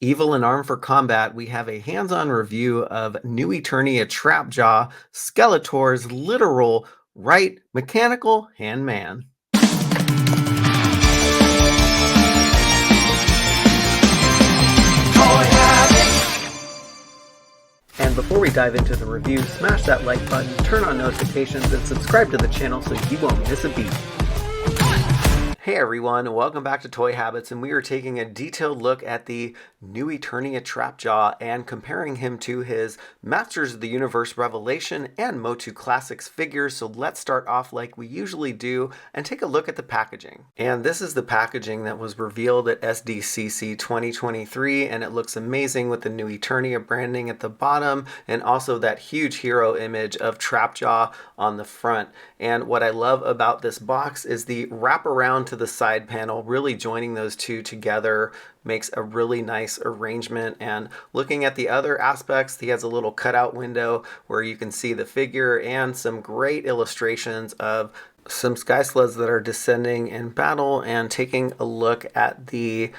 Evil and Armed for Combat, we have a hands-on review of New Eternia Trapjaw, Skeletor's literal right mechanical hand man. And before we dive into the review, smash that like button, turn on notifications, and subscribe to the channel so you won't miss a beat. Hey everyone, welcome back to Toy Habits, and we are taking a detailed look at the New Eternia Trapjaw and comparing him to his Masters of the Universe Revelation and MOTU Classics figures. So let's start off like we usually do and take a look at the packaging. And this is the packaging that was revealed at SDCC 2023, and it looks amazing with the New Eternia branding at the bottom and also that huge hero image of Trapjaw on the front. And what I love about this box is the wraparound to the side panel, really joining those two together makes a really nice arrangement. And looking at the other aspects, he has a little cutout window where you can see the figure and some great illustrations of some sky sleds that are descending in battle. And taking a look at the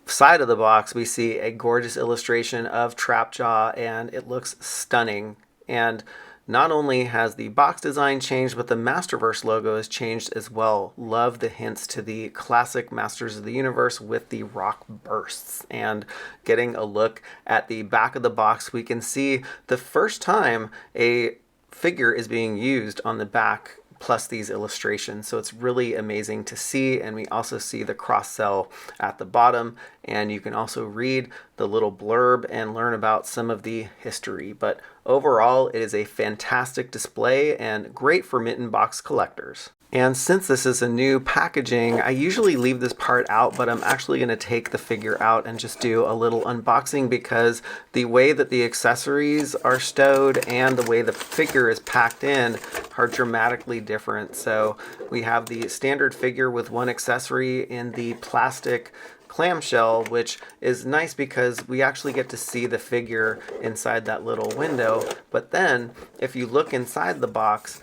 side of the box, we see a gorgeous illustration of Trapjaw and it looks stunning. And not only has the box design changed, but the Masterverse logo has changed as well. Love the hints to the classic Masters of the Universe with the rock bursts. And getting a look at the back of the box, we can see the first time a figure is being used on the back plus these illustrations. So it's really amazing to see. And we also see the cross sell at the bottom. And you can also read the little blurb and learn about some of the history. But overall, it is a fantastic display and great for mitten box collectors. And since this is a new packaging, I usually leave this part out, but I'm actually going to take the figure out and just do a little unboxing because the way that the accessories are stowed and the way the figure is packed in are dramatically different. So we have the standard figure with one accessory in the plastic clamshell, which is nice because we actually get to see the figure inside that little window. But then if you look inside the box,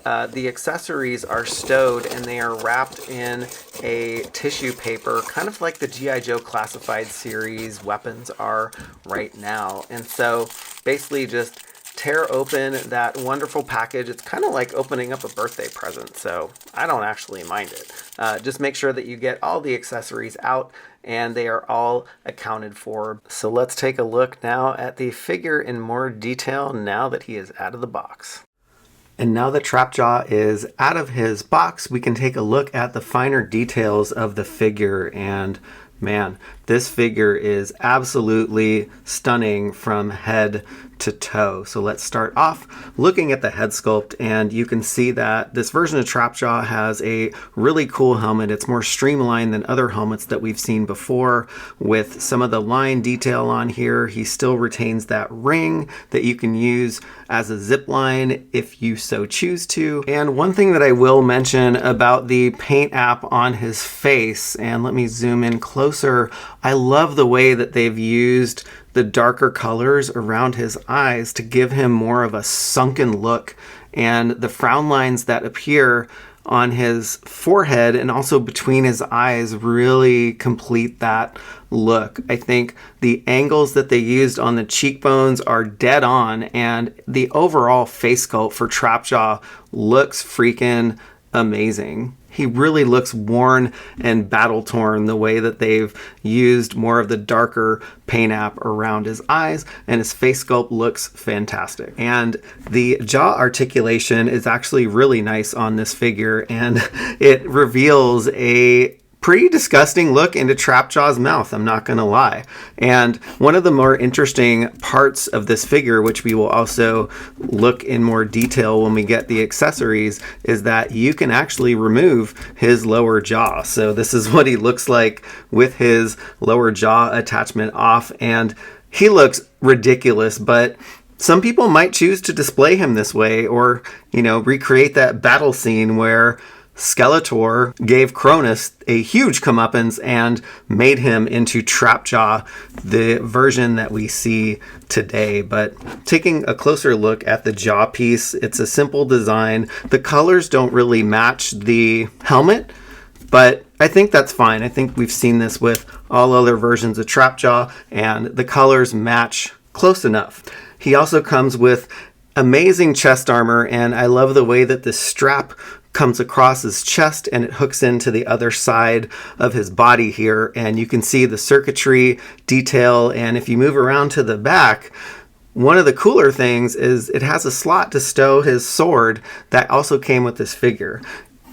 the accessories are stowed and they are wrapped in a tissue paper, kind of like the G.I. Joe Classified series weapons are right now. And so basically just tear open that wonderful package. It's kind of like opening up a birthday present, so I don't actually mind it. Just make sure that you get all the accessories out and they are all accounted for. So let's take a look now at the figure in more detail now that he is out of the box. And now that Trapjaw is out of his box, we can take a look at the finer details of the figure. And man, this figure is absolutely stunning from head to toe. So let's start off looking at the head sculpt, and you can see that this version of Trapjaw has a really cool helmet. It's more streamlined than other helmets that we've seen before. With some of the line detail on here, he still retains that ring that you can use as a zip line if you so choose to. And one thing that I will mention about the paint app on his face, and let me zoom in closer, I love the way that they've used the darker colors around his eyes to give him more of a sunken look, and the frown lines that appear on his forehead and also between his eyes really complete that look. I think the angles that they used on the cheekbones are dead on, and the overall face sculpt for Trapjaw looks freaking amazing. He really looks worn and battle-torn the way that they've used more of the darker paint app around his eyes, and his face sculpt looks fantastic. And the jaw articulation is actually really nice on this figure, and it reveals a pretty disgusting look into Trapjaw's mouth, I'm not gonna lie. And one of the more interesting parts of this figure, which we will also look in more detail when we get the accessories, is that you can actually remove his lower jaw. So this is what he looks like with his lower jaw attachment off, and he looks ridiculous, but some people might choose to display him this way, or, recreate that battle scene where Skeletor gave Cronus a huge comeuppance and made him into Trapjaw, the version that we see today. But taking a closer look at the jaw piece, it's a simple design. The colors don't really match the helmet, but I think that's fine. I think we've seen this with all other versions of Trapjaw, and the colors match close enough. He also comes with amazing chest armor, and I love the way that this strap comes across his chest and it hooks into the other side of his body here, and you can see the circuitry detail. And if you move around to the back, one of the cooler things is it has a slot to stow his sword that also came with this figure.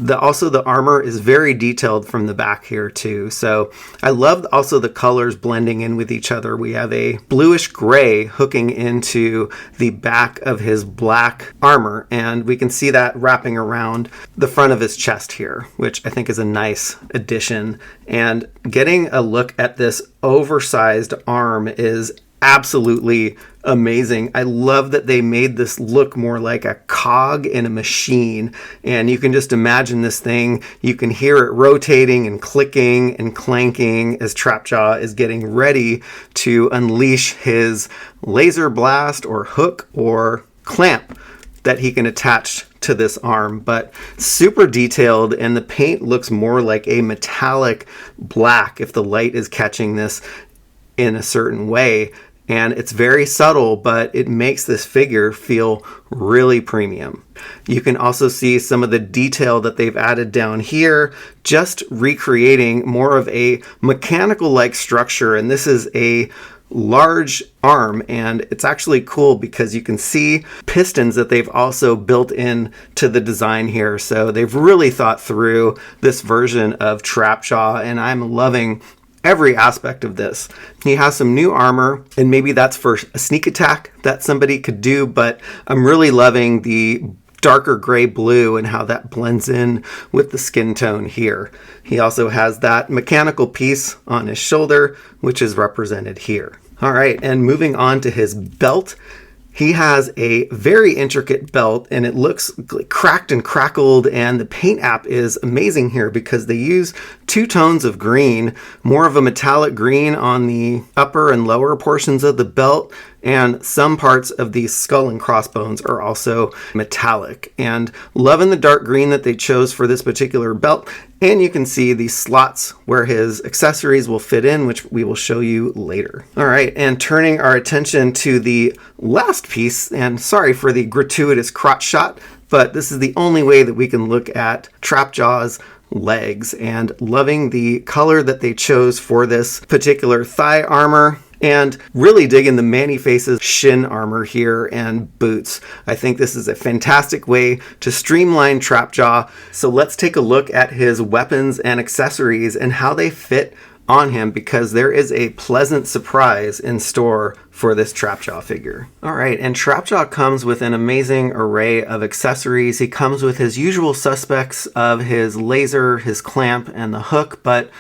Also, the armor is very detailed from the back here too. So I love also the colors blending in with each other. We have a bluish gray hooking into the back of his black armor, and we can see that wrapping around the front of his chest here, which I think is a nice addition. And getting a look at this oversized arm is absolutely amazing. I love that they made this look more like a cog in a machine, and you can just imagine this thing. You can hear it rotating and clicking and clanking as Trapjaw is getting ready to unleash his laser blast or hook or clamp that he can attach to this arm. But super detailed, and the paint looks more like a metallic black if the light is catching this in a certain way. And it's very subtle, but it makes this figure feel really premium. You can also see some of the detail that they've added down here, just recreating more of a mechanical-like structure. And this is a large arm, and it's actually cool because you can see pistons that they've also built in to the design here. So they've really thought through this version of Trapjaw, and I'm loving every aspect of this. He has some new armor, and maybe that's for a sneak attack that somebody could do, but I'm really loving the darker gray blue and how that blends in with the skin tone here. He also has that mechanical piece on his shoulder, which is represented here. All right, and moving on to his belt. He has a very intricate belt, and it looks cracked and crackled, and the paint app is amazing here because they use 2 tones of green, more of a metallic green on the upper and lower portions of the belt, and some parts of the skull and crossbones are also metallic. And loving the dark green that they chose for this particular belt. And you can see the slots where his accessories will fit in, which we will show you later. All right, and turning our attention to the last piece, and sorry for the gratuitous crotch shot, but this is the only way that we can look at Trapjaw's legs, and loving the color that they chose for this particular thigh armor. And really digging the Man-E-Face's shin armor here and boots. I think this is a fantastic way to streamline Trapjaw. So let's take a look at his weapons and accessories and how they fit on him, because there is a pleasant surprise in store for this Trapjaw figure. All right, and Trapjaw comes with an amazing array of accessories. He comes with his usual suspects of his laser, his clamp, and the hook, but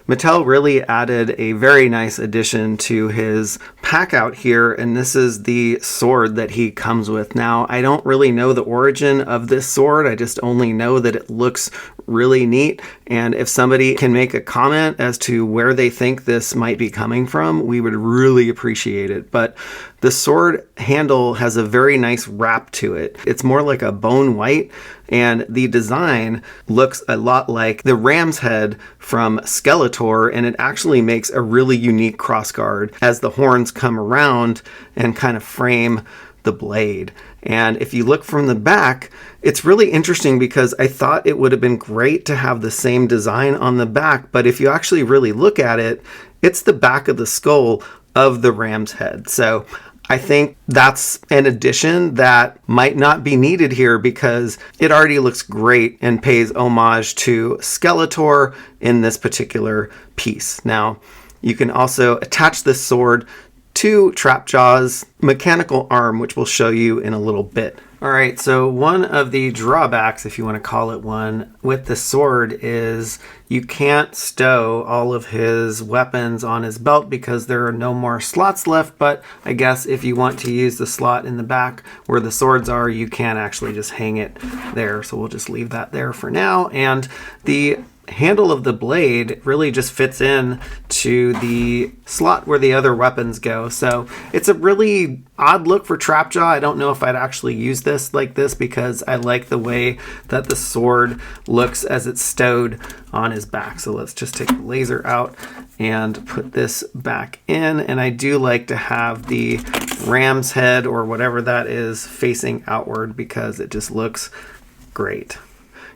Mattel really added a very nice addition to his pack out here, and this is the sword that he comes with. Now, I don't really know the origin of this sword. I just only know that it looks really neat, and if somebody can make a comment as to where they think this might be coming from, we would really appreciate it. But the sword handle has a very nice wrap to it. It's more like a bone white, and the design looks a lot like the ram's head from Skeletor, and it actually makes a really unique crossguard as the horns come around and kind of frame the blade. And if you look from the back, it's really interesting because I thought it would have been great to have the same design on the back, but if you actually really look at it, it's the back of the skull of the ram's head. So I think that's an addition that might not be needed here because it already looks great and pays homage to Skeletor in this particular piece. Now, you can also attach this sword to Trapjaw's mechanical arm, which we'll show you in a little bit. All right, so one of the drawbacks, if you want to call it one, with the sword is you can't stow all of his weapons on his belt because there are no more slots left, but I guess if you want to use the slot in the back where the swords are, you can actually just hang it there. So we'll just leave that there for now. And the handle of the blade really just fits in to the slot where the other weapons go. So it's a really odd look for Trapjaw. I don't know if I'd actually use this like this because I like the way that the sword looks as it's stowed on his back. So let's just take the laser out and put this back in. And I do like to have the ram's head or whatever that is facing outward because it just looks great.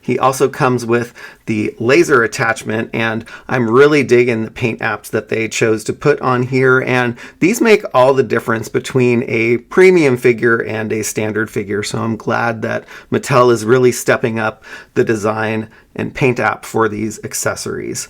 He also comes with the laser attachment, and I'm really digging the paint apps that they chose to put on here, and these make all the difference between a premium figure and a standard figure, so I'm glad that Mattel is really stepping up the design and paint app for these accessories.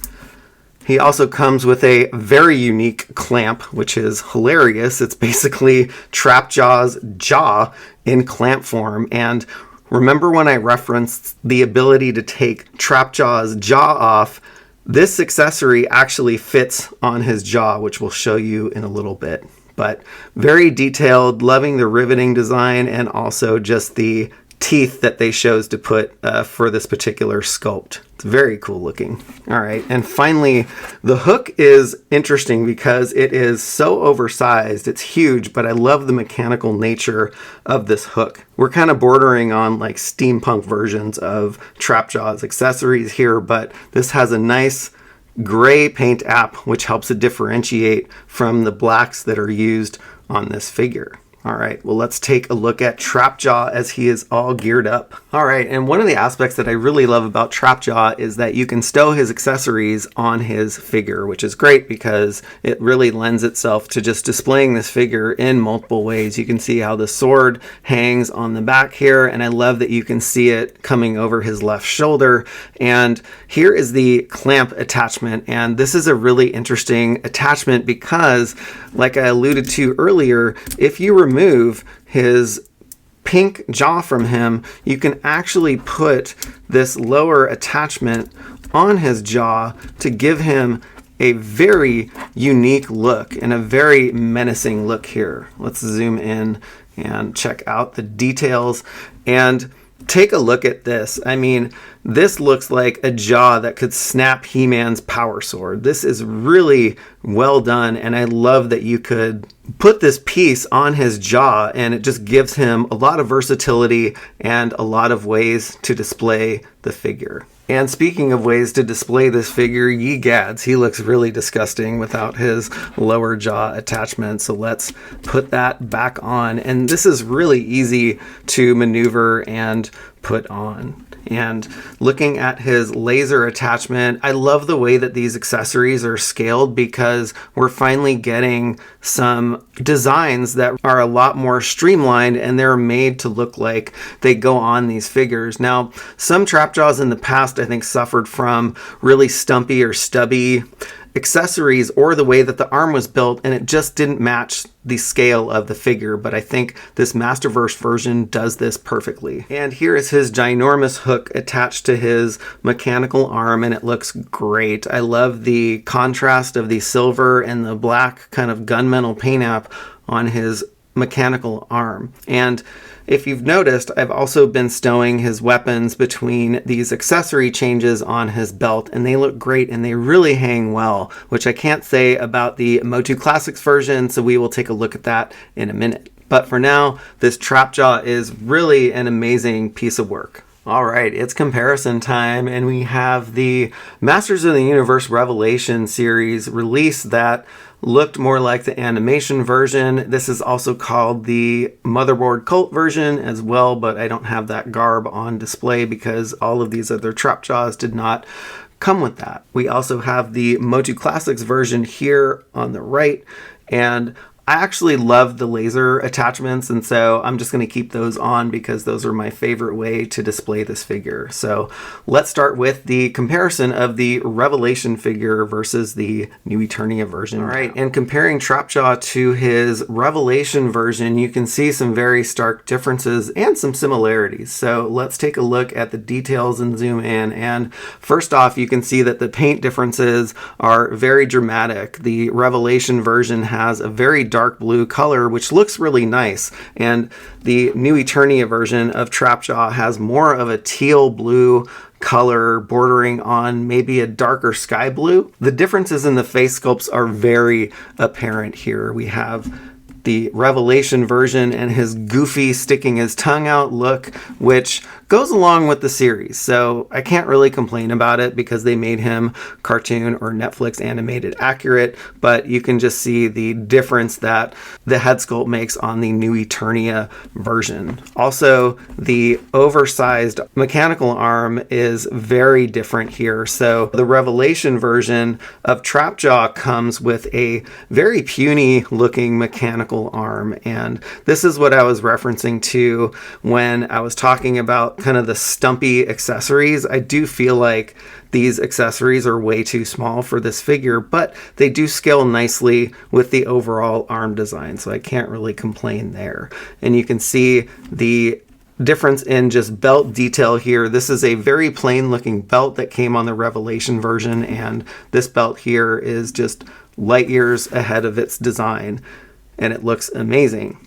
He also comes with a very unique clamp, which is hilarious. It's basically Trapjaw's jaw in clamp form, and remember when I referenced the ability to take Trapjaw's jaw off? This accessory actually fits on his jaw, which we'll show you in a little bit. But very detailed, loving the riveting design and also just the teeth that they chose to put for this particular sculpt. It's very cool looking. All right, and finally, the hook is interesting because it is so oversized. It's huge, but I love the mechanical nature of this hook. We're kind of bordering on like steampunk versions of Trapjaw's accessories here, but this has a nice gray paint app, which helps it differentiate from the blacks that are used on this figure. All right, well, let's take a look at Trapjaw as he is all geared up. All right, and one of the aspects that I really love about Trapjaw is that you can stow his accessories on his figure, which is great because it really lends itself to just displaying this figure in multiple ways. You can see how the sword hangs on the back here, and I love that you can see it coming over his left shoulder. And here is the clamp attachment, and this is a really interesting attachment because, like I alluded to earlier, if you remove his pink jaw from him, you can actually put this lower attachment on his jaw to give him a very unique look and a very menacing look here. Let's zoom in and check out the details and take a look at this. I mean, this looks like a jaw that could snap He-Man's power sword. This is really well done, and I love that you could put this piece on his jaw, and it just gives him a lot of versatility and a lot of ways to display the figure. And speaking of ways to display this figure, ye gads, he looks really disgusting without his lower jaw attachment. So let's put that back on. And this is really easy to maneuver and put on. And looking at his laser attachment, I love the way that these accessories are scaled because we're finally getting some designs that are a lot more streamlined and they're made to look like they go on these figures. Now, some Trapjaws in the past, I think, suffered from really stumpy or stubby accessories or the way that the arm was built, and it just didn't match the scale of the figure, but I think this Masterverse version does this perfectly. And here is his ginormous hook attached to his mechanical arm, and it looks great. I love the contrast of the silver and the black kind of gunmetal paint app on his mechanical arm. And if you've noticed, I've also been stowing his weapons between these accessory changes on his belt, and they look great and they really hang well, which I can't say about the MOTU Classics version, so we will take a look at that in a minute. But for now, this Trapjaw is really an amazing piece of work. All right, it's comparison time, and we have the Masters of the Universe Revelation series release that looked more like the animation version. This is also called the Motherboard Cult version as well, but I don't have that garb on display because all of these other Trapjaws did not come with that. We also have the MOTU Classics version here on the right, and I actually love the laser attachments, and so I'm just going to keep those on because those are my favorite way to display this figure. So let's start with the comparison of the Revelation figure versus the new Eternia version. All right, and comparing Trapjaw to his Revelation version, you can see some very stark differences and some similarities. So let's take a look at the details and zoom in. And first off, you can see that the paint differences are very dramatic. The Revelation version has a very dark blue color, which looks really nice, and the new Eternia version of Trapjaw has more of a teal blue color bordering on maybe a darker sky blue. The differences in the face sculpts are very apparent here. We have the Revelation version and his goofy sticking his tongue out look, which goes along with the series. So I can't really complain about it because they made him cartoon or Netflix animated accurate, but you can just see the difference that the head sculpt makes on the new Eternia version. Also, the oversized mechanical arm is very different here. So the Revelation version of Trapjaw comes with a very puny looking mechanical arm, and this is what I was referencing to when I was talking about kind of the stumpy accessories. I do feel like these accessories are way too small for this figure, but they do scale nicely with the overall arm design, so I can't really complain there. And you can see the difference in just belt detail here. This is a very plain looking belt that came on the Revelation version, and this belt here is just light years ahead of its design, and it looks amazing.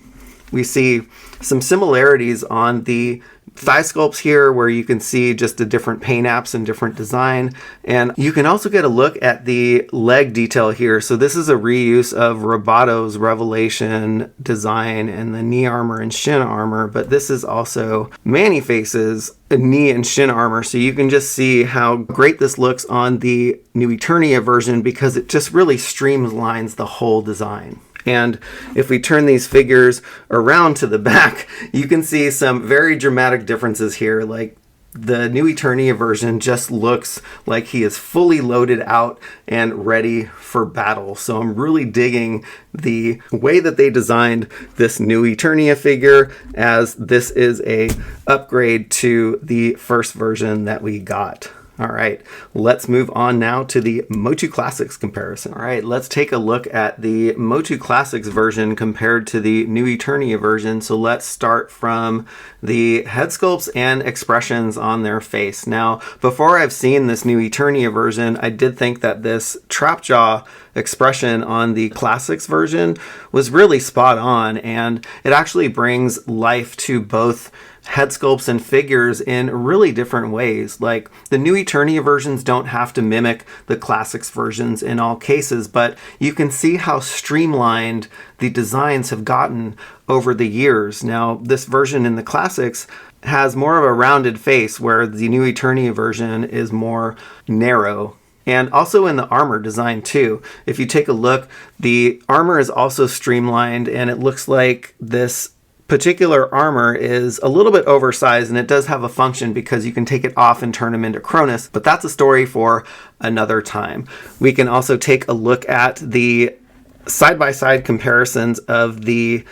We see some similarities on the thigh sculpts here, where you can see just the different paint apps and different design. And you can also get a look at the leg detail here. So this is a reuse of Robato's Revelation design and the knee armor and shin armor, but this is also Man-E-Face's knee and shin armor. So you can just see how great this looks on the new Eternia version because it just really streamlines the whole design. And if we turn these figures around to the back, you can see some very dramatic differences here. Like the new Eternia version just looks like he is fully loaded out and ready for battle. So I'm really digging the way that they designed this new Eternia figure, as this is a upgrade to the first version that we got. All right, let's move on now to the MOTU Classics comparison. All right, let's take a look at the MOTU Classics version compared to the new Eternia version. So let's start from the head sculpts and expressions on their face. Now, before I've seen this new Eternia version, I did think that this Trapjaw expression on the Classics version was really spot on, and it actually brings life to both head sculpts and figures in really different ways. Like the new Eternia versions don't have to mimic the Classics versions in all cases, but you can see how streamlined the designs have gotten over the years. Now, this version in the Classics has more of a rounded face, where the new Eternia version is more narrow. And also in the armor design too. If you take a look, the armor is also streamlined, and it looks like this particular armor is a little bit oversized, and it does have a function because you can take it off and turn him into Cronus, but that's a story for another time. We can also take a look at the side-by-side comparisons of the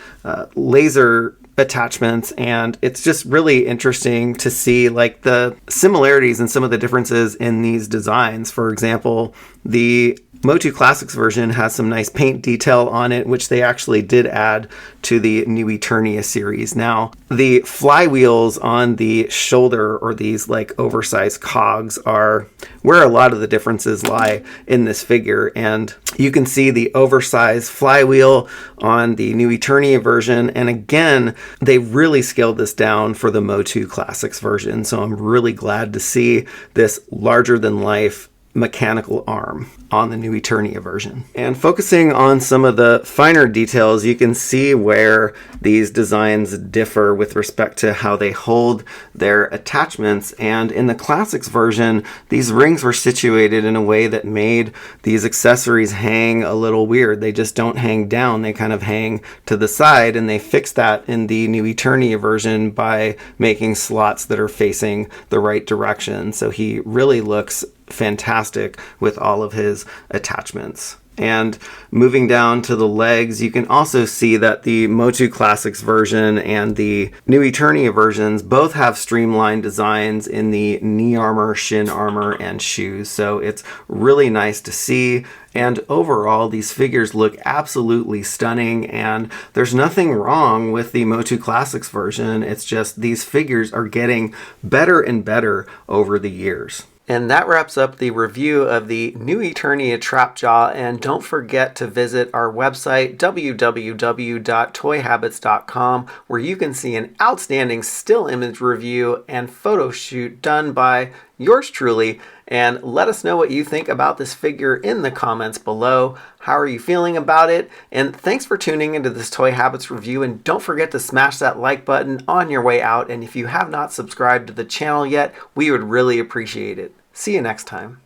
laser attachments, and it's just really interesting to see like the similarities and some of the differences in these designs. For example, the MOTU Classics version has some nice paint detail on it, which they actually did add to the new Eternia series. Now, the flywheels on the shoulder, or these like oversized cogs, are where a lot of the differences lie in this figure. And you can see the oversized flywheel on the new Eternia version. And again, they really scaled this down for the MOTU Classics version. So I'm really glad to see this larger than life mechanical arm on the new Eternia version. And focusing on some of the finer details, you can see where these designs differ with respect to how they hold their attachments. And in the Classics version, these rings were situated in a way that made these accessories hang a little weird. They just don't hang down, they kind of hang to the side, and they fixed that in the new Eternia version by making slots that are facing the right direction. So he really looks fantastic with all of his attachments. And moving down to the legs, you can also see that the MOTU Classics version and the new Eternia versions both have streamlined designs in the knee armor, shin armor, and shoes. So it's really nice to see. And overall, these figures look absolutely stunning, and there's nothing wrong with the MOTU Classics version. It's just these figures are getting better and better over the years. And that wraps up the review of the new Eternia Trapjaw, and don't forget to visit our website www.toyhabits.com, where you can see an outstanding still image review and photo shoot done by yours truly, and let us know what you think about this figure in the comments below. How are you feeling about it? And thanks for tuning into this Toy Habits review, and don't forget to smash that like button on your way out, and if you have not subscribed to the channel yet, we would really appreciate it. See you next time.